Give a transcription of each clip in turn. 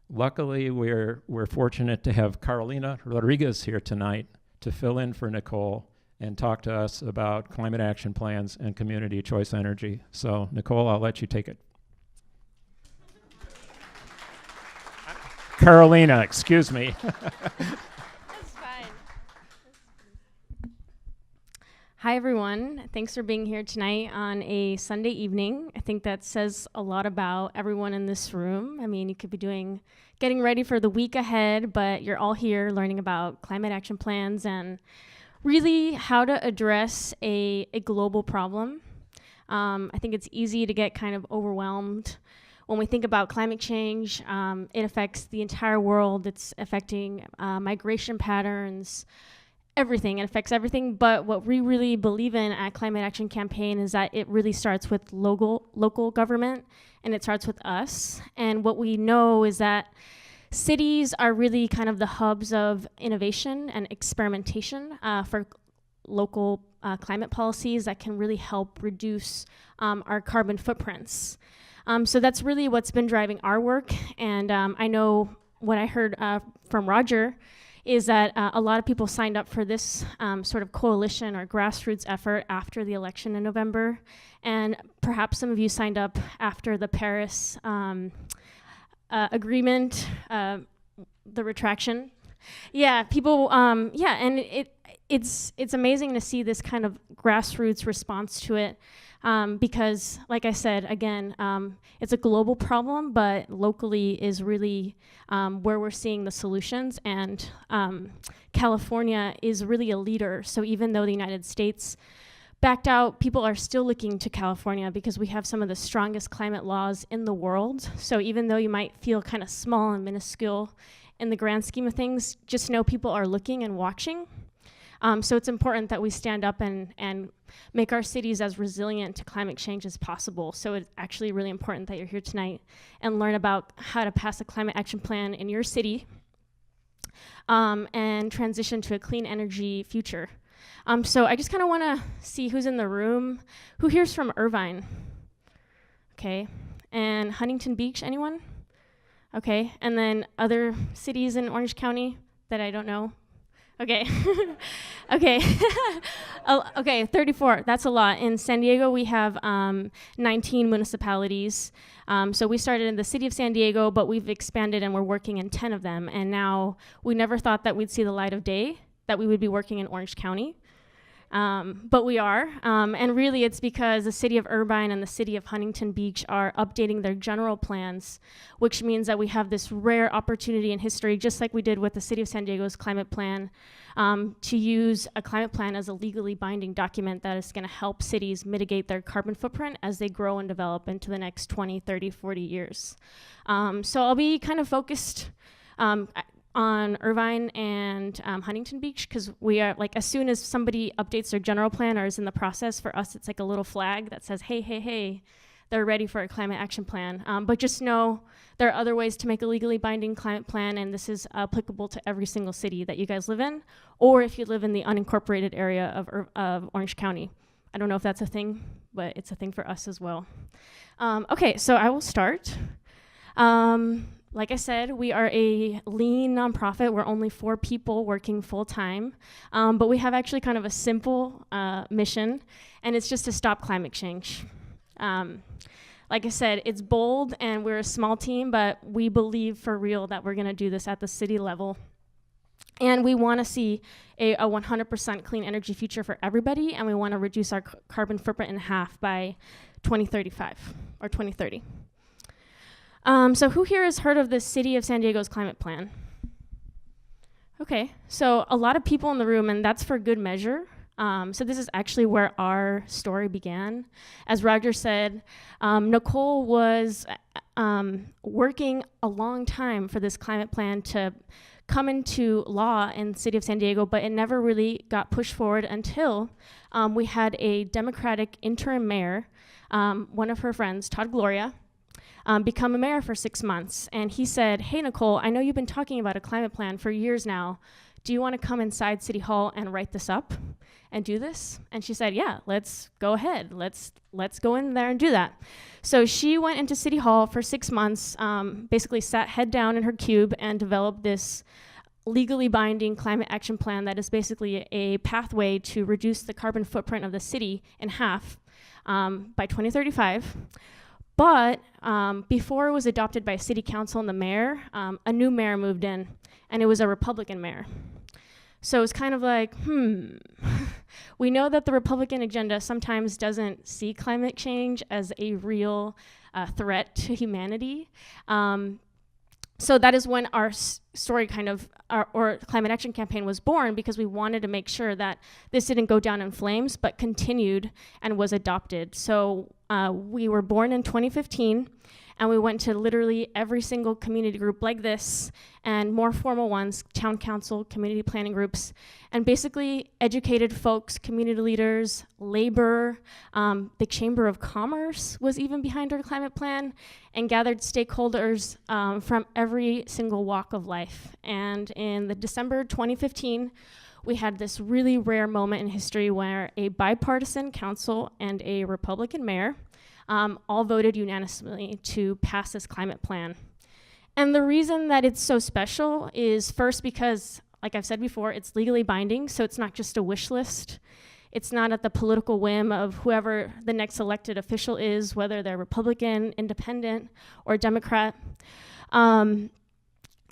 Luckily, we're fortunate to have Carolina Rodriguez here tonight to fill in for Nicole and talk to us about climate action plans and community choice energy. So, Nicole, I'll let you take it. Carolina, excuse me. That's fine. Hi, everyone. Thanks for being here tonight on a Sunday evening. I think that says a lot about everyone in this room. I mean, you could be getting ready for the week ahead, but you're all here learning about climate action plans and really how to address a global problem. I think it's easy to get kind of overwhelmed when we think about climate change. It affects the entire world. It's affecting migration patterns, everything. It affects everything. But what we really believe in at Climate Action Campaign is that it really starts with local government, and it starts with us. And what we know is that cities are really kind of the hubs of innovation and experimentation for local climate policies that can really help reduce our carbon footprints. So that's really what's been driving our work. And I know what I heard from Roger is that a lot of people signed up for this sort of coalition or grassroots effort after the election in November. And perhaps some of you signed up after the Paris agreement, the retraction. Yeah, people, and it's amazing to see this kind of grassroots response to it. Because, like I said, again, it's a global problem, but locally is really where we're seeing the solutions. And California is really a leader. So even though the United States backed out, people are still looking to California because we have some of the strongest climate laws in the world. So even though you might feel kind of small and minuscule in the grand scheme of things, just know people are looking and watching. So it's important that we stand up and make our cities as resilient to climate change as possible. So it's actually really important that you're here tonight and learn about how to pass a climate action plan in your city and transition to a clean energy future. So I just kind of want to see who's in the room. Who here's from Irvine? Okay. And Huntington Beach, anyone? Okay. And then other cities in Orange County that I don't know? Okay. Okay. Okay, 34. That's a lot. In San Diego, we have 19 municipalities. So we started in the city of San Diego, but we've expanded and we're working in 10 of them. And now we never thought that we'd see the light of day, that we would be working in Orange County. But we are. And really, it's because the city of Irvine and the city of Huntington Beach are updating their general plans, which means that we have this rare opportunity in history, just like we did with the city of San Diego's climate plan, to use a climate plan as a legally binding document that is going to help cities mitigate their carbon footprint as they grow and develop into the next 20, 30, 40 years. So I'll be kind of focused on Irvine and Huntington Beach, because we are, like, as soon as somebody updates their general plan or is in the process, for us it's like a little flag that says, hey, they're ready for a climate action plan. But just know there are other ways to make a legally binding climate plan, and this is applicable to every single city that you guys live in, or if you live in the unincorporated area of Orange County. I don't know if that's a thing, but it's a thing for us as well. Okay, so I will start. Like I said, we are a lean nonprofit. We're only 4 people working full-time, but we have actually kind of a simple mission, and it's just to stop climate change. Like I said, it's bold, and we're a small team, but we believe for real that we're going to do this at the city level. And we want to see a 100% clean energy future for everybody, and we want to reduce our carbon footprint in half by 2035 or 2030. So who here has heard of the City of San Diego's climate plan? Okay, so a lot of people in the room, and that's for good measure. So this is actually where our story began. As Roger said, Nicole was working a long time for this climate plan to come into law in the city of San Diego, but it never really got pushed forward until we had a Democratic interim mayor, one of her friends, Todd Gloria, become a mayor for 6 months. And he said, hey, Nicole, I know you've been talking about a climate plan for years now. do you want to come inside City Hall and write this up and do this? And she said, yeah, let's go ahead. Let's go in there and do that. So she went into City Hall for 6 months, basically sat head down in her cube and developed this legally binding climate action plan that is basically a pathway to reduce the carbon footprint of the city in half by 2035. But before it was adopted by City Council and the mayor, a new mayor moved in, and it was a Republican mayor. So it's kind of like, we know that the Republican agenda sometimes doesn't see climate change as a real threat to humanity. So that is when our story or climate action campaign was born, because we wanted to make sure that this didn't go down in flames, but continued and was adopted. So we were born in 2015, and we went to literally every single community group like this, and more formal ones, town council, community planning groups, and basically educated folks, community leaders, labor, the Chamber of Commerce was even behind our climate plan, and gathered stakeholders from every single walk of life. And in the December 2015, we had this really rare moment in history where a bipartisan council and a Republican mayor all voted unanimously to pass this climate plan. And the reason that it's so special is first because, like I've said before, it's legally binding, so it's not just a wish list. It's not at the political whim of whoever the next elected official is, whether they're Republican, Independent, or Democrat.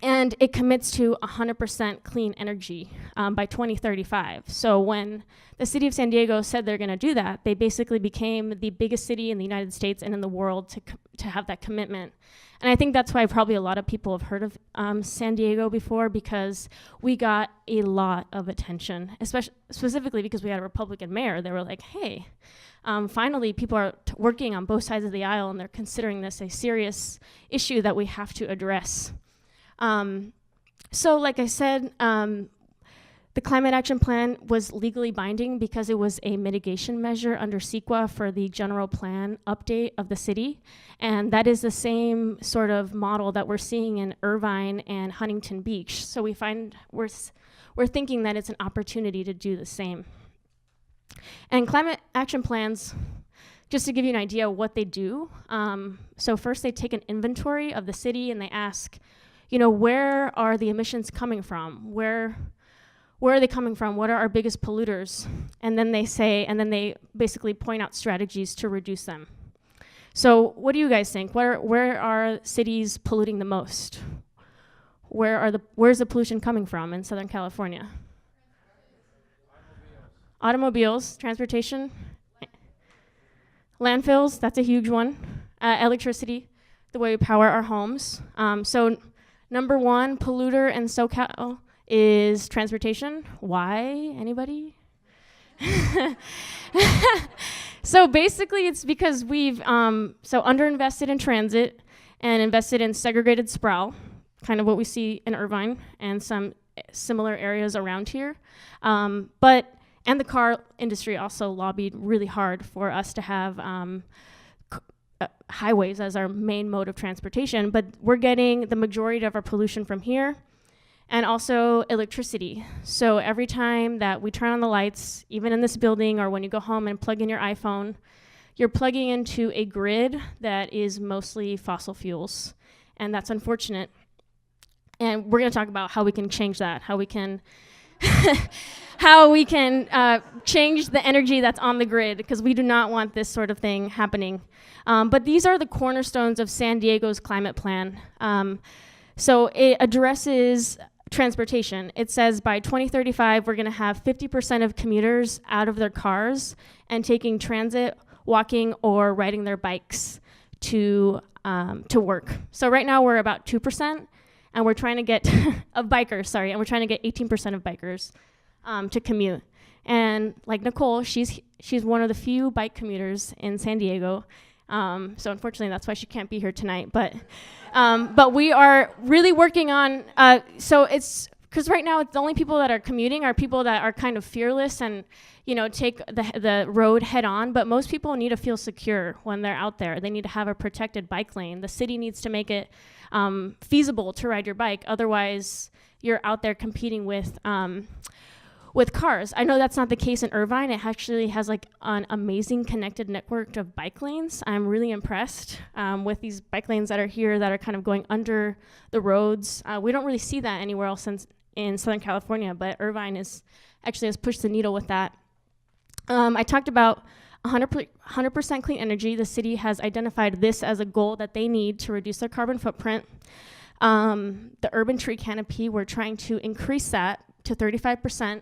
And it commits to 100% clean energy by 2035. So when the city of San Diego said they're going to do that, they basically became the biggest city in the United States and in the world to have that commitment. And I think that's why probably a lot of people have heard of San Diego before, because we got a lot of attention, specifically because we had a Republican mayor. They were like, hey, finally people are working on both sides of the aisle, and they're considering this a serious issue that we have to address. So like I said, the Climate Action Plan was legally binding because it was a mitigation measure under CEQA for the general plan update of the city. And that is the same sort of model that we're seeing in Irvine and Huntington Beach. So we're thinking that it's an opportunity to do the same. And climate action plans, just to give you an idea of what they do. So first they take an inventory of the city and they ask, where are the emissions coming from? Where are they coming from? What are our biggest polluters? And then they basically point out strategies to reduce them. So what do you guys think? Where are cities polluting the most? Where's the pollution coming from in Southern California? Automobiles, transportation, landfills, that's a huge one. Electricity, the way we power our homes. So number one polluter in SoCal is transportation. Why? Anybody? So basically it's because we've underinvested in transit and invested in segregated sprawl, kind of what we see in Irvine and some similar areas around here. And the car industry also lobbied really hard for us to have highways as our main mode of transportation, but we're getting the majority of our pollution from here, and also electricity. So every time that we turn on the lights, even in this building or when you go home and plug in your iPhone, you're plugging into a grid that is mostly fossil fuels, and that's unfortunate. And we're going to talk about how we can change that, how we can change the energy that's on the grid, because we do not want this sort of thing happening. But these are the cornerstones of San Diego's climate plan. So it addresses transportation. It says by 2035, we're going to have 50% of commuters out of their cars and taking transit, walking, or riding their bikes to work. So right now we're about 2%. And we're trying to get of bikers, and we're trying to get 18% of bikers to commute. And like Nicole, she's one of the few bike commuters in San Diego. So unfortunately, that's why she can't be here tonight. But we are really working on. So it's because right now the only people that are commuting are people that are kind of fearless and take the road head on. But most people need to feel secure when they're out there. They need to have a protected bike lane. The city needs to make it feasible to ride your bike. Otherwise, you're out there competing with cars. I know that's not the case in Irvine. It actually has like an amazing connected network of bike lanes. I'm really impressed with these bike lanes that are here that are kind of going under the roads. We don't really see that anywhere else in Southern California, but Irvine has pushed the needle with that. I talked about 100% clean energy. The city has identified this as a goal that they need to reduce their carbon footprint. The urban tree canopy, we're trying to increase that to 35%.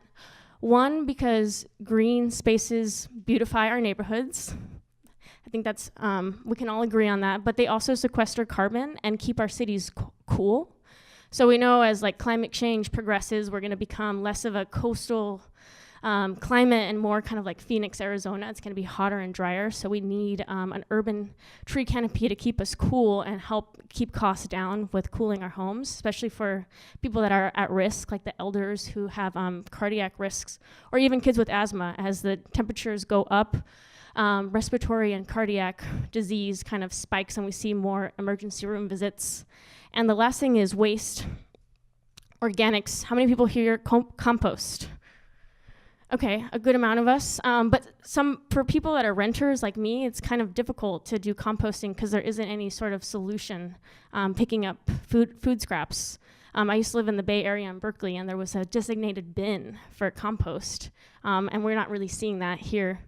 One, because green spaces beautify our neighborhoods. I think that's, we can all agree on that, but they also sequester carbon and keep our cities cool. So we know as like climate change progresses, we're gonna become less of a coastal climate and more kind of like Phoenix, Arizona. It's gonna be hotter and drier, so we need an urban tree canopy to keep us cool and help keep costs down with cooling our homes, especially for people that are at risk, like the elders who have cardiac risks, or even kids with asthma. As the temperatures go up, respiratory and cardiac disease kind of spikes and we see more emergency room visits. And the last thing is waste. Organics. How many people here compost? Okay, a good amount of us. But for people that are renters like me, it's kind of difficult to do composting because there isn't any sort of solution picking up food scraps. I used to live in the Bay Area in Berkeley, and there was a designated bin for compost, and we're not really seeing that here.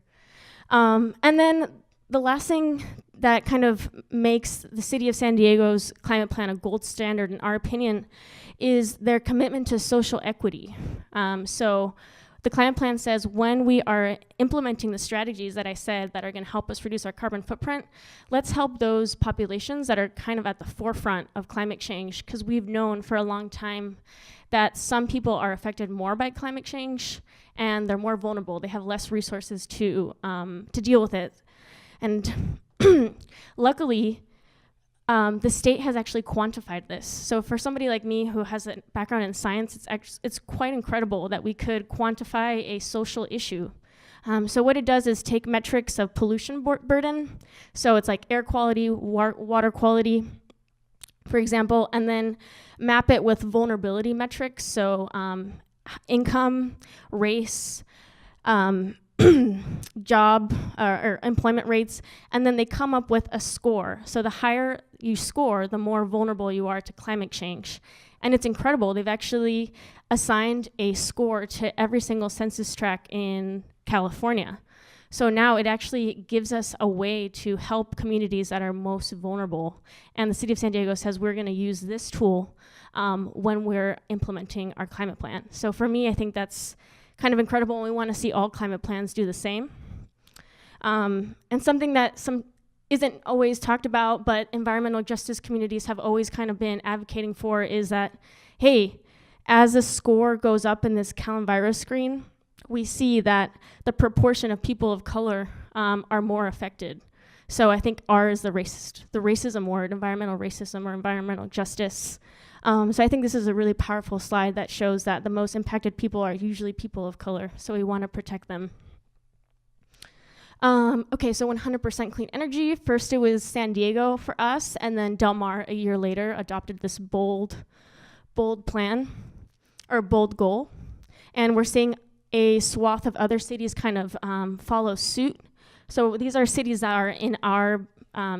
And then the last thing that kind of makes the city of San Diego's climate plan a gold standard, in our opinion, is their commitment to social equity. So the climate plan says when we are implementing the strategies that I said that are going to help us reduce our carbon footprint, let's help those populations that are kind of at the forefront of climate change, because we've known for a long time that some people are affected more by climate change and they're more vulnerable. They have less resources to deal with it. And luckily, the state has actually quantified this. So for somebody like me who has a background in science, it's quite incredible that we could quantify a social issue. So what it does is take metrics of pollution burden. So it's like air quality, water quality, for example, and then map it with vulnerability metrics. So income, race, job or employment rates, and then they come up with a score. So the higher you score, the more vulnerable you are to climate change. And it's incredible. They've actually assigned a score to every single census tract in California. So now it actually gives us a way to help communities that are most vulnerable. And the city of San Diego says we're going to use this tool when we're implementing our climate plan. So for me, I think that's kind of incredible, and we want to see all climate plans do the same. And something that isn't always talked about, but environmental justice communities have always kind of been advocating for, is that, hey, as the score goes up in this Calum-Virus screen, we see that the proportion of people of color are more affected. So I think R is the racism word, environmental racism or environmental justice. So I think this is a really powerful slide that shows that the most impacted people are usually people of color, so we want to protect them. Okay, so 100% clean energy. First it was San Diego for us, and then Del Mar a year later adopted this bold plan, or bold goal. And we're seeing a swath of other cities kind of follow suit. So these are cities that are in our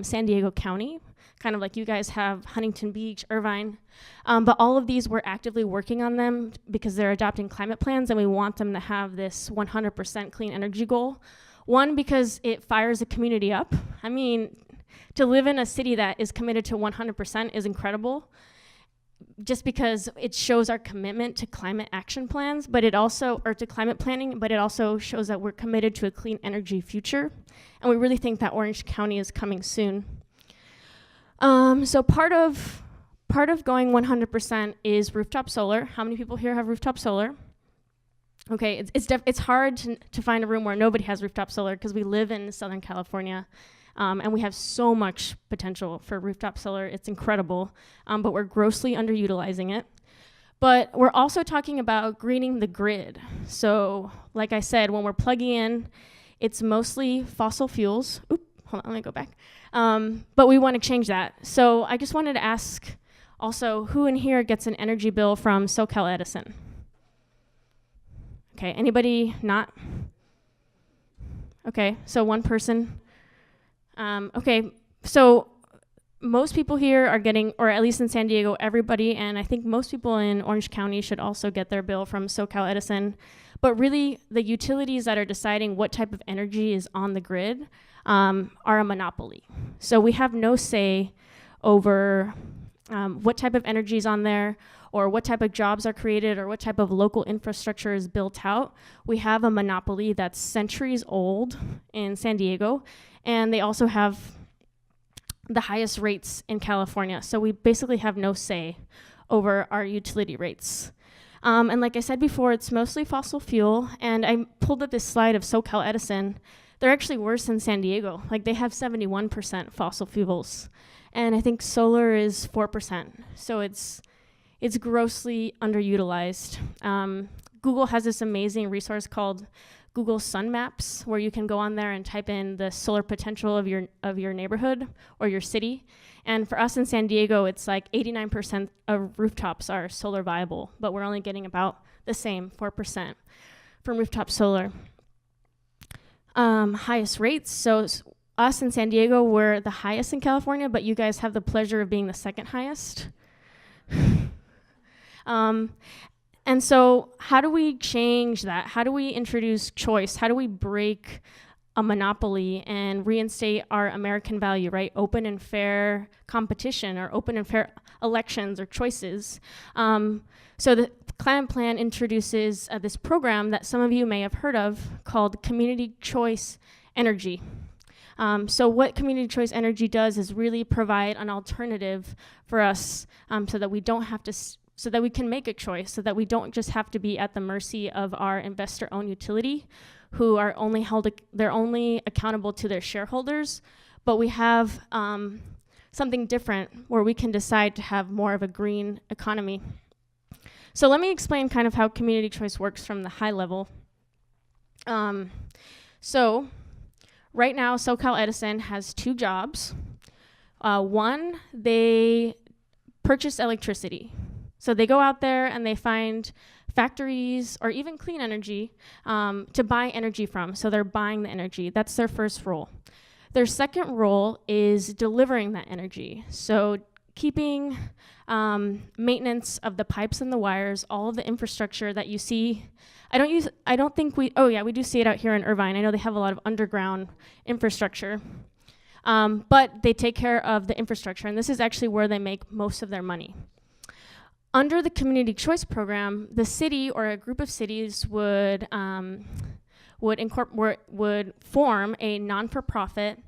San Diego County, kind of like you guys have Huntington Beach, Irvine. But all of these, we're actively working on them because they're adopting climate plans, and we want them to have this 100% clean energy goal. One, because it fires the community up. I mean, to live in a city that is committed to 100% is incredible, just because it shows our commitment to climate action plans, but it also, or to climate planning, but it also shows that we're committed to a clean energy future. And we really think that Orange County is coming soon. So part of going 100% is rooftop solar. How many people here have rooftop solar? Okay, it's hard to find a room where nobody has rooftop solar because we live in Southern California, and we have so much potential for rooftop solar. It's incredible, but we're grossly underutilizing it. But we're also talking about greening the grid. So like I said, when we're plugging in, it's mostly fossil fuels. Oop, hold on, let me go back. But we want to change that. So I just wanted to ask Also, who in here gets an energy bill from SoCal Edison? Okay, anybody not? Okay, so one person. Okay, so most people here are getting, or at least in San Diego, everybody, and I think most people in Orange County should also get their bill from SoCal Edison. But really, the utilities that are deciding what type of energy is on the grid are a monopoly. So we have no say over what type of energy is on there, or what type of jobs are created, or what type of local infrastructure is built out. We have a monopoly that's centuries old in San Diego, and they also have the highest rates in California. So we basically have no say over our utility rates. And like I said before, it's mostly fossil fuel, and I pulled up this slide of SoCal Edison. They're actually worse than San Diego. Like, they have 71% fossil fuels, and I think solar is 4%. So it's grossly underutilized. Google has this amazing resource called Google Sun Maps, where you can go on there and type in the solar potential of your neighborhood or your city. And for us in San Diego, it's like 89% of rooftops are solar viable, but we're only getting about the same, 4% from rooftop solar. Highest rates, so us in San Diego, we're the highest in California, but you guys have the pleasure of being the second highest. And so how do we change that? How do we introduce choice? How do we break a monopoly and reinstate our American value, right? Open and fair competition, or open and fair elections or choices. So the Climate Plan introduces this program that some of you may have heard of called Community Choice Energy. So what Community Choice Energy does is really provide an alternative for us so that we don't have to so that we can make a choice, so that we don't just have to be at the mercy of our investor-owned utility, who are they're only accountable to their shareholders, but we have something different where we can decide to have more of a green economy. So let me explain kind of how community choice works from the high level. So right now, SoCal Edison has two jobs. One, they purchase electricity. So they go out there and they find factories or even clean energy to buy energy from. So they're buying the energy. That's their first role. Their second role is delivering that energy. So keeping maintenance of the pipes and the wires, all of the infrastructure that you see. We do see it out here in Irvine. I know they have a lot of underground infrastructure. But they take care of the infrastructure, and this is actually where they make most of their money. Under the Community Choice Program, the city or a group of cities would form a non-for-profit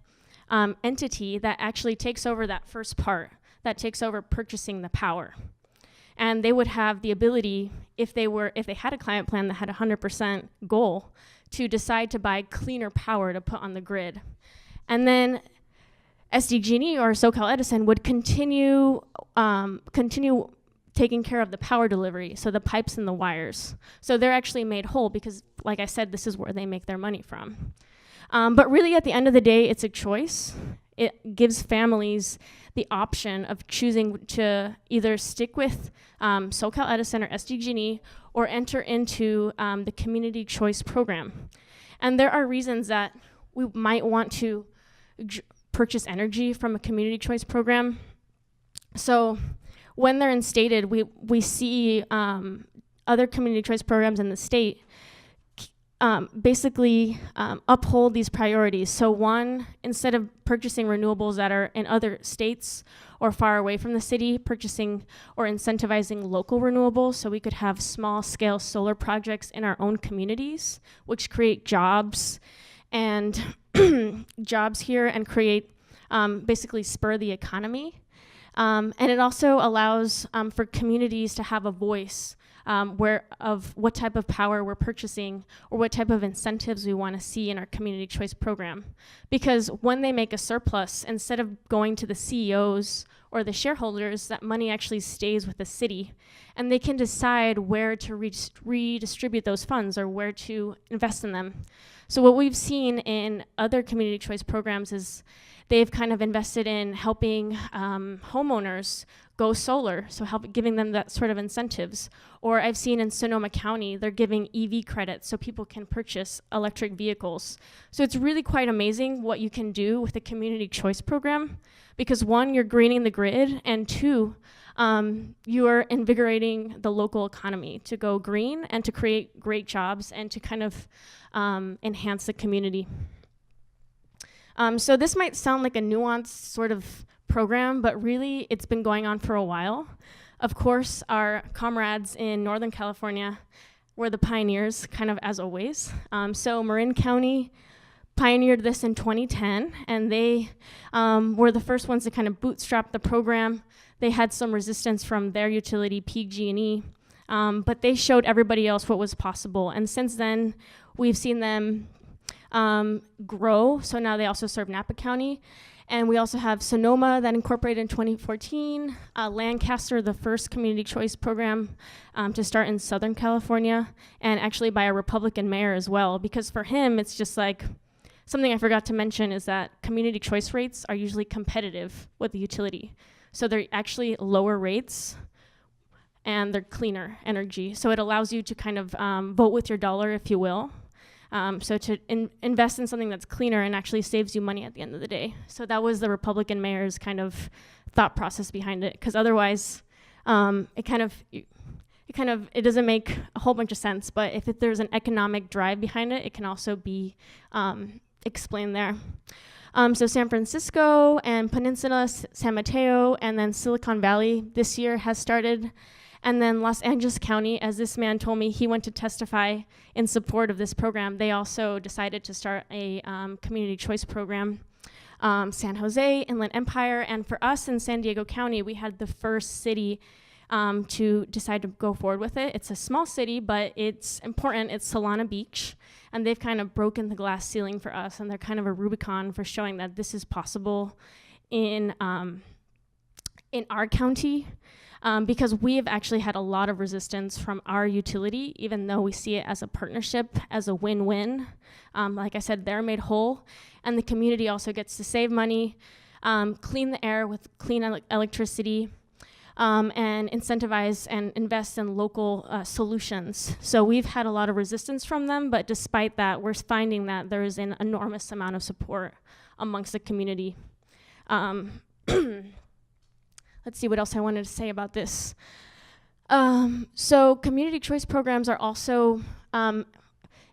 entity that actually takes over that first part, that takes over purchasing the power. And they would have the ability, if they had a climate plan that had a 100% goal, to decide to buy cleaner power to put on the grid. And then SDG&E or SoCal Edison would continue taking care of the power delivery, so the pipes and the wires. So they're actually made whole because, like I said, this is where they make their money from. But really, at the end of the day, it's a choice. It gives families the option of choosing to either stick with SoCal Edison or SDG&E or enter into the Community Choice Program. And there are reasons that we might want to purchase energy from a Community Choice Program. So when they're instated, we see other community choice programs in the state basically uphold these priorities. So one, instead of purchasing renewables that are in other states or far away from the city, purchasing or incentivizing local renewables, so we could have small-scale solar projects in our own communities, which create jobs and jobs here and create basically spur the economy. And it also allows for communities to have a voice of what type of power we're purchasing or what type of incentives we want to see in our community choice program. Because when they make a surplus, instead of going to the CEOs or the shareholders, that money actually stays with the city. And they can decide where to redistribute those funds or where to invest in them. So what we've seen in other community choice programs is they've kind of invested in helping homeowners go solar, so giving them that sort of incentives. Or I've seen in Sonoma County, they're giving EV credits so people can purchase electric vehicles. So it's really quite amazing what you can do with the community choice program, because one, you're greening the grid, and two, you are invigorating the local economy to go green and to create great jobs and to kind of enhance the community. So this might sound like a nuanced sort of program, but really it's been going on for a while. Of course, our comrades in Northern California were the pioneers, kind of as always. So Marin County pioneered this in 2010, and they were the first ones to kind of bootstrap the program. They had some resistance from their utility, PG&E, but they showed everybody else what was possible. And since then, we've seen them grow. So now they also serve Napa County. And we also have Sonoma that incorporated in 2014, Lancaster, the first community choice program to start in Southern California, and actually by a Republican mayor as well, because for him, it's just like, something I forgot to mention is that community choice rates are usually competitive with the utility. So they're actually lower rates, and they're cleaner energy. So it allows you to kind of vote with your dollar, if you will. So to invest in something that's cleaner and actually saves you money at the end of the day. So that was the Republican mayor's kind of thought process behind it, because otherwise it doesn't make a whole bunch of sense. But if there's an economic drive behind it, it can also be explained there. So San Francisco and Peninsula, San Mateo, and then Silicon Valley this year has started. And then Los Angeles County, as this man told me, he went to testify in support of this program. They also decided to start a community choice program. San Jose, Inland Empire, and for us in San Diego County, we had the first city to decide to go forward with it. It's a small city, but it's important. It's Solana Beach, and they've kind of broken the glass ceiling for us, and they're kind of a Rubicon for showing that this is possible in our county. Because we have actually had a lot of resistance from our utility, even though we see it as a partnership, as a win-win. Like I said, they're made whole, and the community also gets to save money, clean the air with clean electricity, and incentivize and invest in local solutions. So we've had a lot of resistance from them, but despite that, we're finding that there is an enormous amount of support amongst the community. Let's see what else I wanted to say about this. So community choice programs are also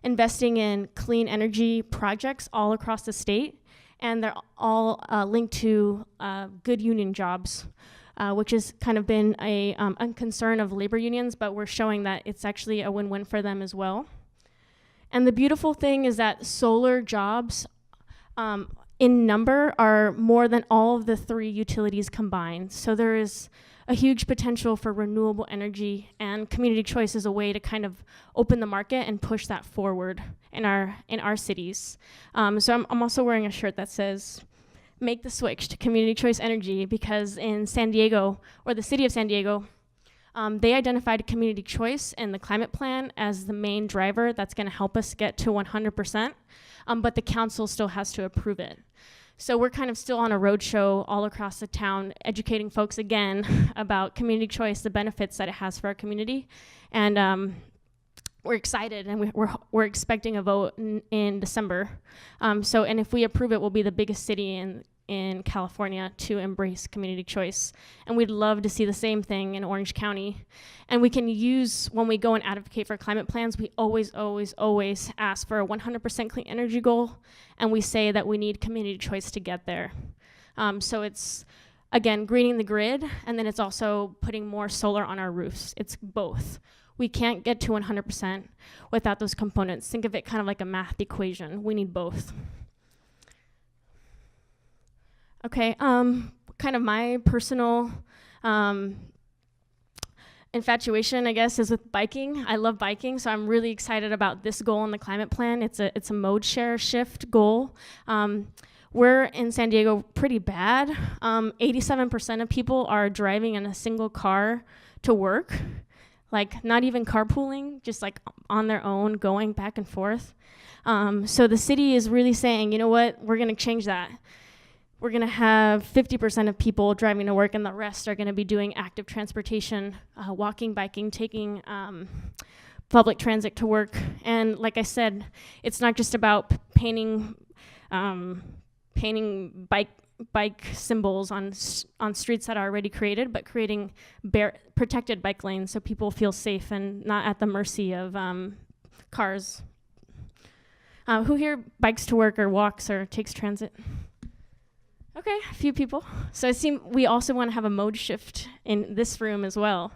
investing in clean energy projects all across the state, and they're all linked to good union jobs, which has kind of been a concern of labor unions, but we're showing that it's actually a win-win for them as well. And the beautiful thing is that solar jobs in number are more than all of the three utilities combined. So there is a huge potential for renewable energy, and community choice is a way to kind of open the market and push that forward in our cities. So I'm also wearing a shirt that says, "Make the switch to community choice energy," because in San Diego, or the city of San Diego, they identified community choice in the climate plan as the main driver that's going to help us get to 100%, but the council still has to approve it. So we're kind of still on a roadshow all across the town, educating folks again about community choice, the benefits that it has for our community, and we're excited, and we're expecting a vote in December. And if we approve it, we'll be the biggest city in California to embrace community choice. And we'd love to see the same thing in Orange County. And we can use, when we go and advocate for climate plans, we always ask for a 100% clean energy goal, and we say that we need community choice to get there. So it's, again, greening the grid, and then it's also putting more solar on our roofs. It's both. We can't get to 100% without those components. Think of it kind of like a math equation. We need both. Okay, kind of my personal infatuation, I guess, is with biking. I love biking, so I'm really excited about this goal in the climate plan. It's a mode share shift goal. We're in San Diego pretty bad. 87% of people are driving in a single car to work, like not even carpooling, just like on their own, going back and forth. So the city is really saying, you know what, we're gonna change that. we're going to have 50% of people driving to work, and the rest are going to be doing active transportation, walking, biking, taking public transit to work. And like I said, it's not just about painting bike symbols on streets that are already created, but creating protected bike lanes so people feel safe and not at the mercy of cars. Who here bikes to work or walks or takes transit? Okay, a few people. So it seems we also want to have a mode shift in this room as well.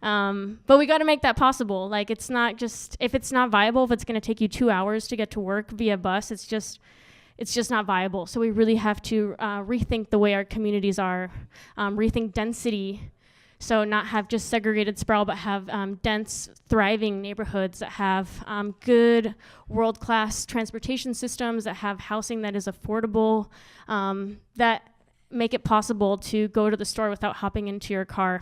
But we got to make that possible. Like, it's not just, if it's not viable, if it's going to take you 2 hours to get to work via bus, it's just not viable. So we really have to rethink the way our communities are, rethink density. So not have just segregated sprawl, but have dense, thriving neighborhoods that have good, world-class transportation systems, that have housing that is affordable, that make it possible to go to the store without hopping into your car.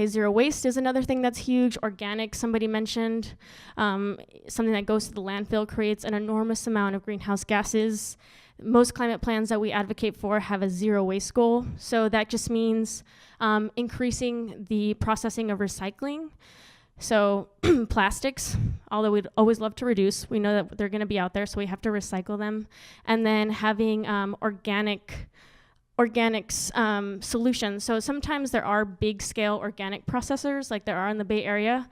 Zero waste is another thing that's huge. Organic, somebody mentioned. Something that goes to the landfill creates an enormous amount of greenhouse gases. Most climate plans that we advocate for have a zero waste goal. So that just means increasing the processing of recycling. So plastics, although we'd always love to reduce, we know that they're going to be out there, so we have to recycle them. And then having organics solutions. So sometimes there are big scale organic processors like there are in the Bay Area,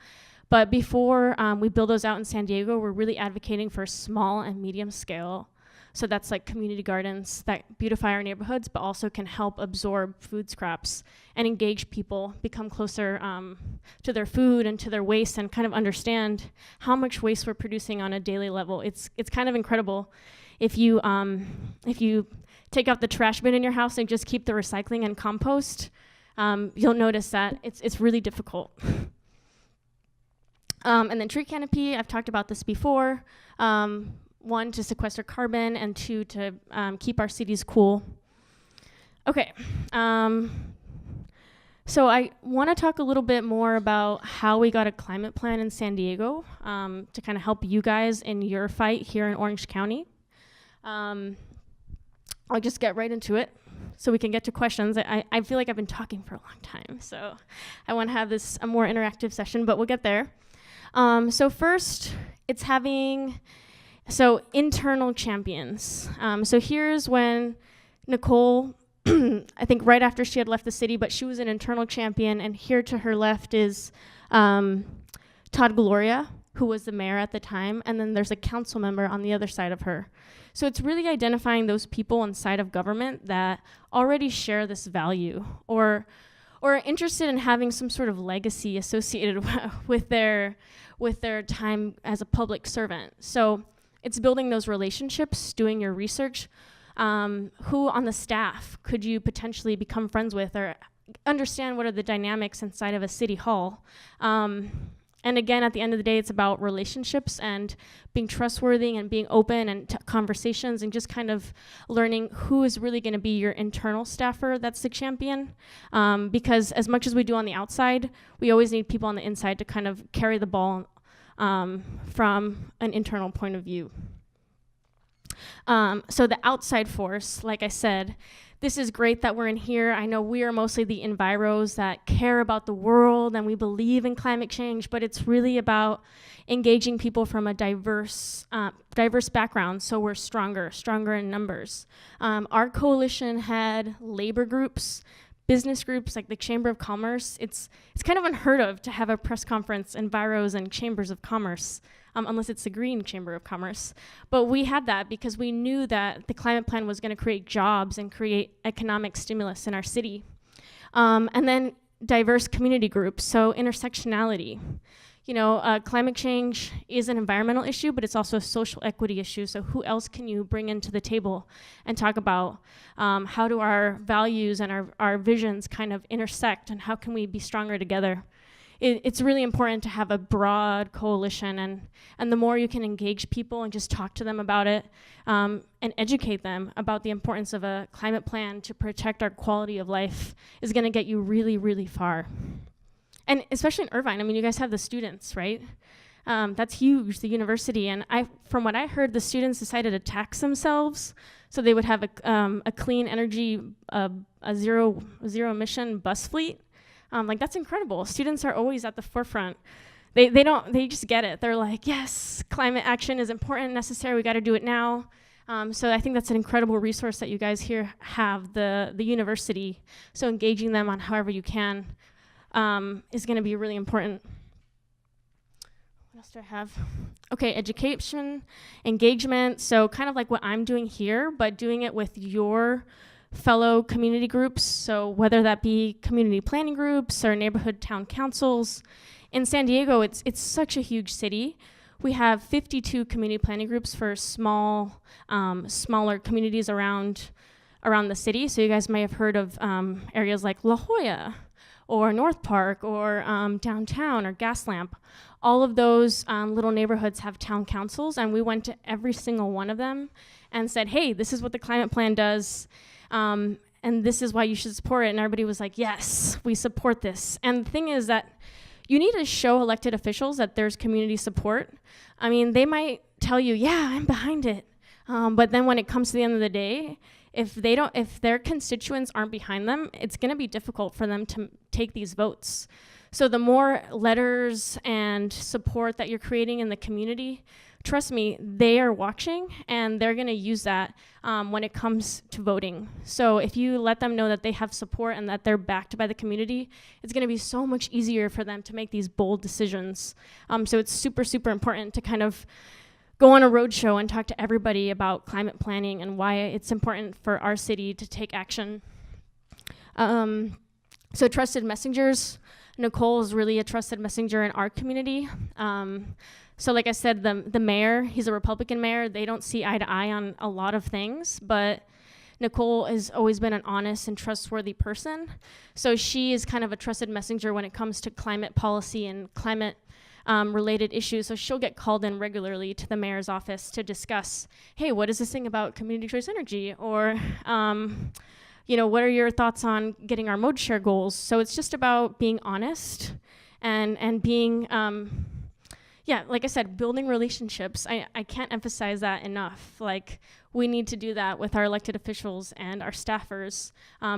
but before we build those out in San Diego, we're really advocating for small and medium scale. So that's like community gardens that beautify our neighborhoods, but also can help absorb food scraps and engage people, become closer to their food and to their waste, and kind of understand how much waste we're producing on a daily level. It's kind of incredible. If you take out the trash bin in your house and just keep the recycling and compost, you'll notice that it's really difficult. And then tree canopy, I've talked about this before. 1, to sequester carbon, and 2, to keep our cities cool. Okay, so I want to talk a little bit more about how we got a climate plan in San Diego to kind of help you guys in your fight here in Orange County. I'll just get right into it so we can get to questions. I feel like I've been talking for a long time, so I want to have this a more interactive session, but we'll get there. So first, it's having internal champions. So here's when Nicole, I think right after she had left the city, but she was an internal champion, and here to her left is Todd Gloria, who was the mayor at the time, and then there's a council member on the other side of her. So it's really identifying those people inside of government that already share this value or are interested in having some sort of legacy associated with their time as a public servant. So it's building those relationships, doing your research. Who on the staff could you potentially become friends with or understand what are the dynamics inside of a city hall? And again, at the end of the day, it's about relationships and being trustworthy and being open and conversations and just kind of learning who is really going to be your internal staffer that's the champion. Because as much as we do on the outside, we always need people on the inside to kind of carry the ball from an internal point of view. So the outside force, like I said, this is great that we're in here. I know we are mostly the enviros that care about the world and we believe in climate change, but it's really about engaging people from a diverse background, so we're stronger in numbers. Our coalition had labor groups, business groups like the Chamber of Commerce. It's kind of unheard of to have a press conference in enviros and chambers of commerce, unless it's the Green Chamber of Commerce. But we had that because we knew that the climate plan was going to create jobs and create economic stimulus in our city. And then diverse community groups, so intersectionality. Climate change is an environmental issue, but it's also a social equity issue. So who else can you bring into the table and talk about how do our values and our visions kind of intersect, and how can we be stronger together? It's really important to have a broad coalition, and the more you can engage people and just talk to them about it and educate them about the importance of a climate plan to protect our quality of life is going to get you really, really far. And especially in Irvine, I mean, you guys have the students, right? That's huge, the university. And from what I heard, the students decided to tax themselves so they would have a clean energy, a zero emission bus fleet. That's incredible. Students are always at the forefront. They just get it. They're like, yes, climate action is important, necessary, we gotta do it now. So I think that's an incredible resource that you guys here have, the university. So engaging them on however you can is gonna be really important. What else do I have? Okay, education, engagement. So kind of like what I'm doing here, but doing it with your fellow community groups. So whether that be community planning groups or neighborhood town councils. In San Diego, it's such a huge city. We have 52 community planning groups for smaller communities around the city. So you guys may have heard of areas like La Jolla or North Park or downtown or Gaslamp. All of those little neighborhoods have town councils, and we went to every single one of them and said, hey, this is what the climate plan does, and this is why you should support it. And everybody was like, yes, we support this. And the thing is that you need to show elected officials that there's community support. I mean, they might tell you, yeah, I'm behind it. But then when it comes to the end of the day, if their constituents aren't behind them, it's gonna be difficult for them to take these votes. So the more letters and support that you're creating in the community, trust me, they are watching and they're gonna use that when it comes to voting. So if you let them know that they have support and that they're backed by the community, it's gonna be so much easier for them to make these bold decisions. So it's super, super important to kind of go on a roadshow and talk to everybody about climate planning and why it's important for our city to take action. So trusted messengers. Nicole is really a trusted messenger in our community. So like I said, the mayor, he's a Republican mayor. They don't see eye to eye on a lot of things, but Nicole has always been an honest and trustworthy person. So she is kind of a trusted messenger when it comes to climate policy and climate related issues. So she'll get called in regularly to the mayor's office to discuss, hey, what is this thing about community choice energy? Or, what are your thoughts on getting our mode share goals? So it's just about being honest and being, like I said, building relationships. I can't emphasize that enough. Like, we need to do that with our elected officials and our staffers,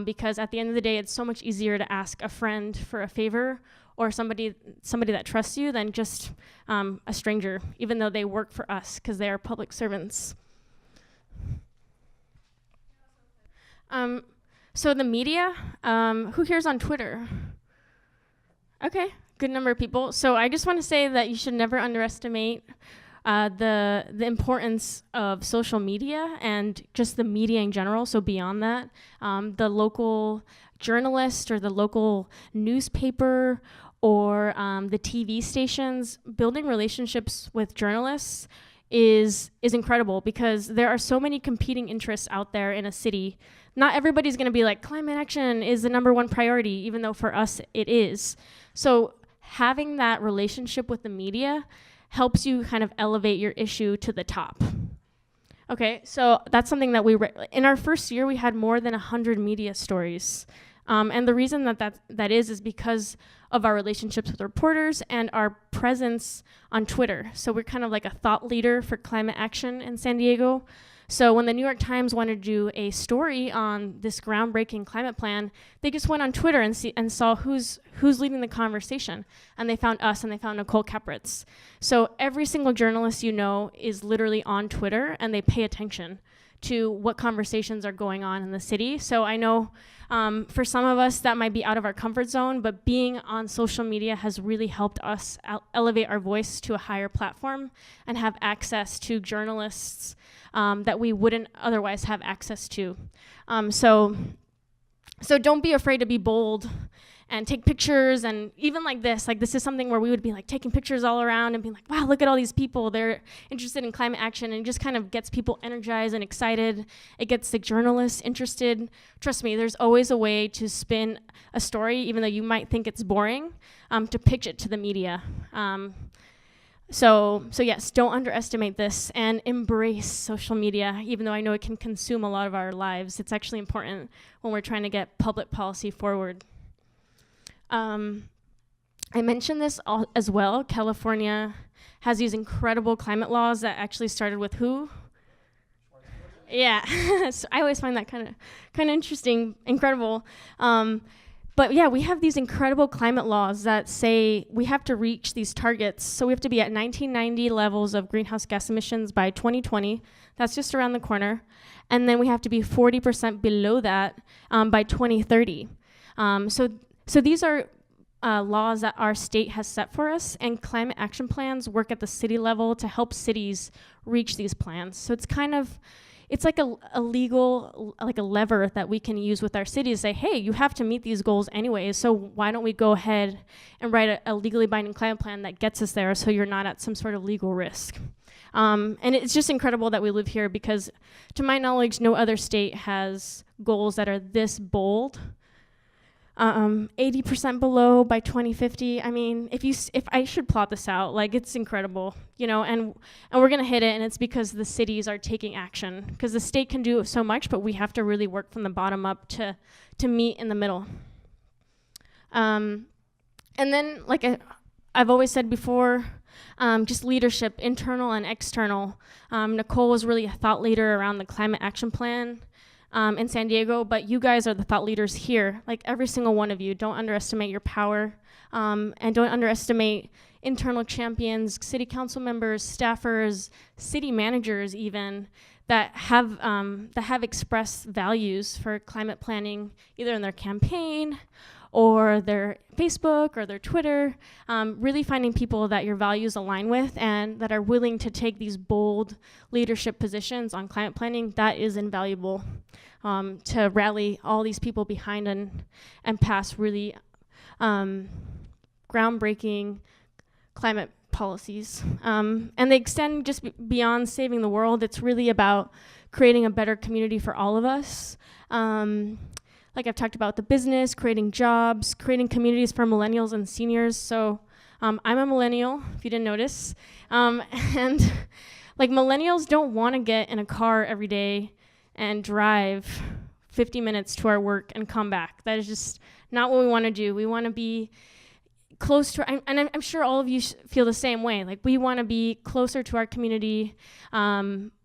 because at the end of the day, it's so much easier to ask a friend for a favor or somebody that trusts you than just a stranger, even though they work for us because they are public servants. So the media, who here's on Twitter? Okay, good number of people. So I just want to say that you should never underestimate the importance of social media and just the media in general. So beyond that, the local journalist or the local newspaper or the TV stations, building relationships with journalists is incredible because there are so many competing interests out there in a city. Not everybody's gonna be like, climate action is the #1 priority, even though for us it is. So having that relationship with the media helps you kind of elevate your issue to the top. Okay, so that's something that in our first year, we had more than 100 media stories. And the reason that is because of our relationships with reporters and our presence on Twitter. So we're kind of like a thought leader for climate action in San Diego. So when the New York Times wanted to do a story on this groundbreaking climate plan, they just went on Twitter and saw who's leading the conversation. And they found us and they found Nicole Kapritz. So every single journalist is literally on Twitter and they pay attention to what conversations are going on in the city. So I know for some of us that might be out of our comfort zone, but being on social media has really helped us elevate our voice to a higher platform and have access to journalists that we wouldn't otherwise have access to. So don't be afraid to be bold and take pictures, and even like this is something where we would be like taking pictures all around and being like, wow, look at all these people, they're interested in climate action, and it just kind of gets people energized and excited. It gets the journalists interested. Trust me, there's always a way to spin a story, even though you might think it's boring, to pitch it to the media. So yes, don't underestimate this and embrace social media, even though I know it can consume a lot of our lives. It's actually important when we're trying to get public policy forward. I mentioned this as well. California has these incredible climate laws that actually started with who? Yeah, so I always find that kind of interesting, incredible. But yeah, we have these incredible climate laws that say we have to reach these targets. So we have to be at 1990 levels of greenhouse gas emissions by 2020. That's just around the corner. And then we have to be 40% below that by 2030. So these are laws that our state has set for us, and climate action plans work at the city level to help cities reach these plans. So it's like a legal, like a lever that we can use with our city to say, hey, you have to meet these goals anyways, so why don't we go ahead and write a legally binding climate plan that gets us there so you're not at some sort of legal risk. And it's just incredible that we live here because, to my knowledge, no other state has goals that are this bold. 80% below by 2050. I mean, if I should plot this out, like, it's incredible, and we're gonna hit it, and it's because the cities are taking action. Because the state can do so much, but we have to really work from the bottom up to meet in the middle. And then, like I've always said before, just leadership, internal and external. Nicole was really a thought leader around the climate action plan in San Diego, but you guys are the thought leaders here, like every single one of you. Don't underestimate your power, and don't underestimate internal champions, city council members, staffers, city managers even, that have expressed values for climate planning, either in their campaign or their Facebook or their Twitter, really finding people that your values align with and that are willing to take these bold leadership positions on climate planning. That is invaluable to rally all these people behind and pass really groundbreaking climate policies. And they extend just beyond saving the world. It's really about creating a better community for all of us. Like I've talked about, the business, creating jobs, creating communities for millennials and seniors. So I'm a millennial, if you didn't notice. And like, millennials don't want to get in a car every day and drive 50 minutes to our work and come back. That is just not what we want to do. We want to be close to, and I'm sure all of you feel the same way. Like, we want to be closer to our community,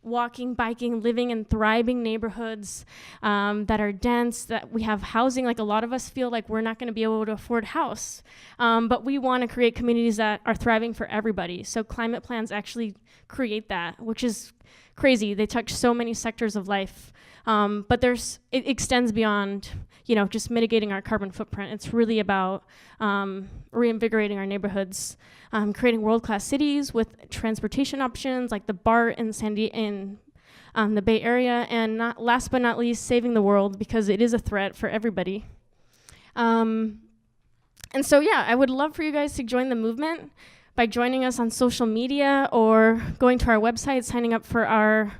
walking, biking, living in thriving neighborhoods that are dense, that we have housing. Like, a lot of us feel like we're not going to be able to afford a house, but we want to create communities that are thriving for everybody. So climate plans actually create that, which is crazy. They touch so many sectors of life, but it extends beyond, just mitigating our carbon footprint. It's really about reinvigorating our neighborhoods, creating world-class cities with transportation options like the BART in the Bay Area, and last but not least, saving the world, because it is a threat for everybody. And so, yeah, I would love for you guys to join the movement by joining us on social media or going to our website, signing up for our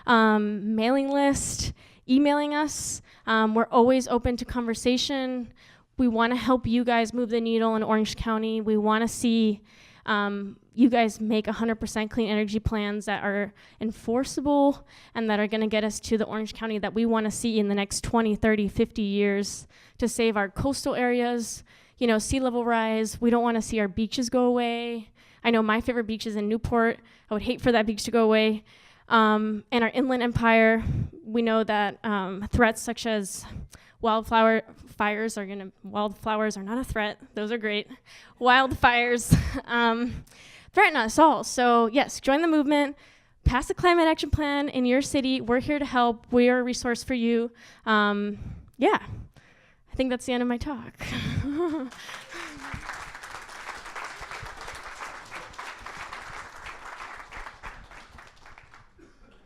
mailing list, emailing us. We're always open to conversation. We want to help you guys move the needle in Orange County. We want to see you guys make 100% clean energy plans that are enforceable and that are going to get us to the Orange County that we want to see in the next 20, 30, 50 years to save our coastal areas, sea level rise. We don't want to see our beaches go away. I know my favorite beach is in Newport. I would hate for that beach to go away. And our inland empire, we know that threats such as wildflowers are not a threat. Those are great. Wildfires threaten us all. So yes, join the movement. Pass a climate action plan in your city. We're here to help. We are a resource for you. I think that's the end of my talk.